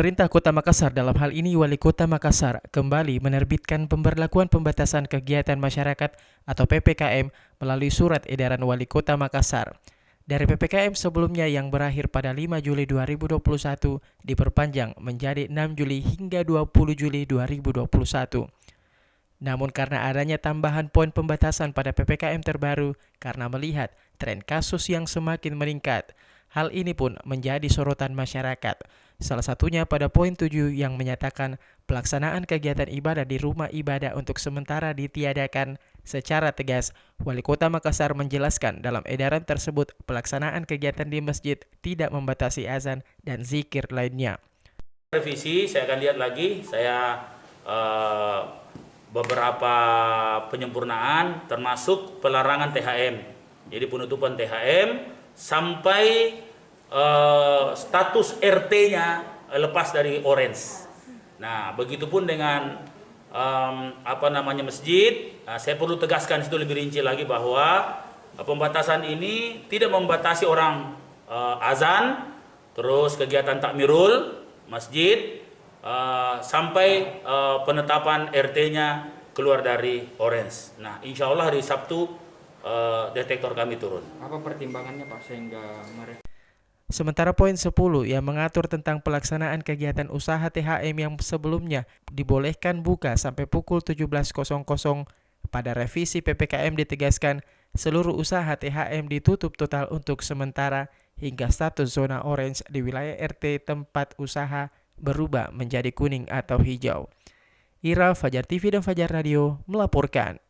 Pemerintah Kota Makassar, dalam hal ini Wali Kota Makassar, kembali menerbitkan pemberlakuan pembatasan kegiatan masyarakat atau PPKM melalui surat edaran Wali Kota Makassar. Dari PPKM sebelumnya yang berakhir pada 5 Juli 2021 diperpanjang menjadi 6 Juli hingga 20 Juli 2021. Namun karena adanya tambahan poin pembatasan pada PPKM terbaru karena melihat tren kasus yang semakin meningkat, hal ini pun menjadi sorotan masyarakat. Salah satunya pada poin 7 yang menyatakan pelaksanaan kegiatan ibadah di rumah ibadah untuk sementara ditiadakan. Secara tegas, Wali Kota Makassar menjelaskan dalam edaran tersebut pelaksanaan kegiatan di masjid tidak membatasi azan dan zikir lainnya. Revisi, saya akan lihat lagi, beberapa penyempurnaan termasuk pelarangan THM. Jadi penutupan THM sampai status RT-nya lepas dari orange. Nah, begitupun dengan masjid. Saya perlu tegaskan itu lebih rinci lagi bahwa pembatasan ini tidak membatasi orang azan, terus kegiatan takmirul masjid sampai penetapan RT-nya keluar dari orange. Nah, insya Allah hari Sabtu detektor kami turun. Apa pertimbangannya Pak sehingga mereka? Sementara poin 10 yang mengatur tentang pelaksanaan kegiatan usaha THM yang sebelumnya dibolehkan buka sampai pukul 17.00, pada revisi PPKM ditegaskan seluruh usaha THM ditutup total untuk sementara hingga status zona orange di wilayah RT tempat usaha berubah menjadi kuning atau hijau. Ira, Fajar TV dan Fajar Radio melaporkan.